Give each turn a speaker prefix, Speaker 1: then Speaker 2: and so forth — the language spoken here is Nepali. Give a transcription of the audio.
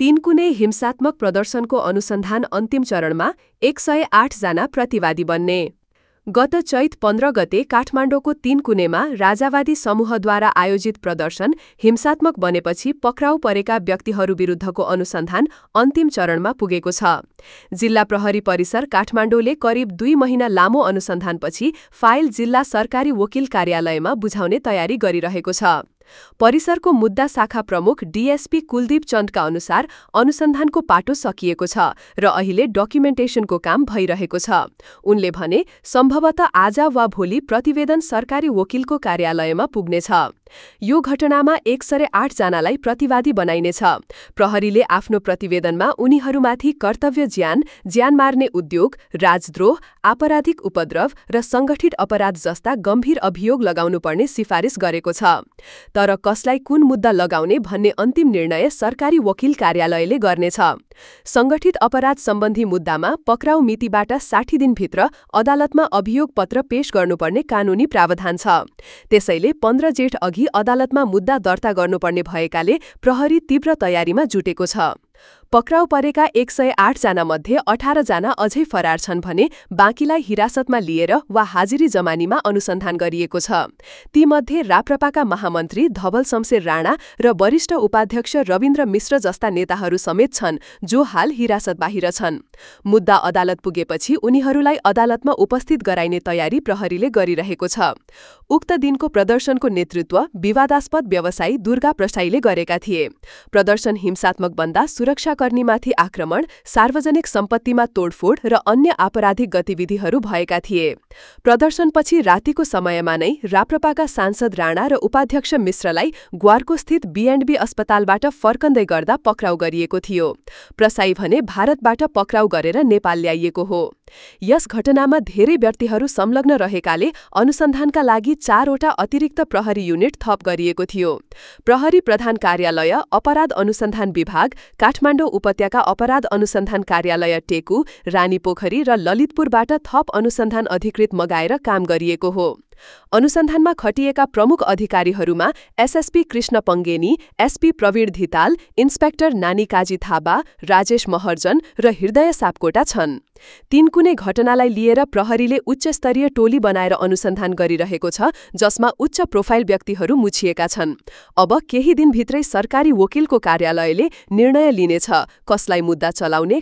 Speaker 1: तीनकुने हिंसात्मक प्रदर्शनको अनुसन्धान अन्तिम चरणमा 108 जना प्रतिवादी बन्ने। गत चैत 15 गते काठमाडौँको तीनकुनेमा राजावादी समूहद्वारा आयोजित प्रदर्शन हिंसात्मक बनेपछि पक्राउ परेका व्यक्तिहरू विरुद्धको अनुसन्धान अन्तिम चरणमा पुगेको छ। जिल्ला प्रहरी परिसर काठमाडौँले करिब 2 महिना लामो अनुसन्धानपछि फाइल जिल्ला सरकारी वकिल कार्यालयमा बुझाउने तयारी गरिरहेको छ। परिसरको मुद्दा शाखा प्रमुख डीएसपी कुलदीप चन्दका अनुसार अनुसन्धानको पाटो सकिएको छ र अहिले डकुमेन्टेसनको काम भइरहेको छ। उनले भने सम्भवतः आज वा भोलि प्रतिवेदन सरकारी वकिलको कार्यालयमा पुग्नेछ। यो घटनामा 108 जनालाई प्रतिवादी बनाइनेछ। प्रहरीले आफ्नो प्रतिवेदनमा उनीहरूमाथि कर्तव्य ज्यान मार्ने उद्योग, राजद्रोह, आपराधिक उपद्रव र संगठित अपराध जस्ता गम्भीर अभियोग लगाउनुपर्ने सिफारिस गरेको छ। तर कसलाई कुन मुद्दा लगाउने भन्ने अन्तिम निर्णय सरकारी वकिल कार्यालयले गर्नेछ। संगठित अपराध सम्बन्धी मुद्दामा पक्राउ मितिबाट 60 दिनभित्र अदालतमा अभियोग पत्र पेश गर्नुपर्ने कानूनी प्रावधान छ। त्यसैले 15 जेठ अघि अदालतमा मुद्दा दर्ता गर्नुपर्ने भएकाले प्रहरी तीव्र तयारीमा जुटेको छ। पक्राउ परेका 108 जना मध्ये 18 जना अझै फरार छन् भने बाँकीलाई हिरासतमा लिएर वा हाजिरी जमानीमा अनुसन्धान गरिएको छ। तीमध्ये राप्रपाका महामन्त्री धवल शमशेर राणा र वरिष्ठ उपाध्यक्ष रविन्द्र मिश्र जस्ता नेताहरू समेत छन् जो हाल हिरासत बाहिर छन्। मुद्दा अदालत पुगेपछि उनीहरूलाई अदालतमा उपस्थित गराइने तयारी प्रहरीले गरिरहेको छ। उक्त दिनको प्रदर्शनको नेतृत्व विवादास्पद व्यवसायी दुर्गा प्रसाईले गरेका थिए। प्रदर्शन हिंसात्मक बन्दा सुरक्षाकर्मीमाथि आक्रमण, सार्वजनिक सम्पत्तिमा तोडफोड र अन्य आपराधिक गतिविधिहरू भएका थिए। प्रदर्शनपछि रातिको समयमा नै राप्रपाका सांसद राणा र उपाध्यक्ष मिश्रलाई ग्वारको स्थित B&B अस्पतालबाट फर्कँदै गर्दा पक्राउ गरिएको थियो। प्रसाई भने भारतबाट पक्राउ गरेर नेपाल ल्याइएको हो। यस घटनामा धेरै व्यक्तिहरू संलग्न रहेकाले अनुसन्धानका लागि 4 वटा अतिरिक्त प्रहरी युनिट थप गरिएको थियो। प्रहरी प्रधान कार्यालय, अपराध अनुसन्धान विभाग, काठमाडौँ उपत्यका अपराध अनुसन्धान कार्यालय टेकु, रानीपोखरी र ललितपुरबाट थप अनुसन्धान अधिकृत मगाएर काम गरिएको हो। अनुसन्धानमा खटिएका प्रमुख अधिकारीहरूमा SSP Krishna Pangeni, SP Prabin Dhital, inspector Nani Kaji Thapa, Rajesh Maharjan र हृदय सापकोटा छन्। तीनकुने घटनालाई लिएर प्रहरीले उच्चस्तरीय टोली बनाएर अनुसन्धान गरिरहेको छ, जसमा उच्च प्रोफाइल व्यक्तिहरू मुछिएका छन्। अब केही दिनभित्रै सरकारी वकिलको कार्यालयले निर्णय लिनेछ कसलाई मुद्दा चलाउने,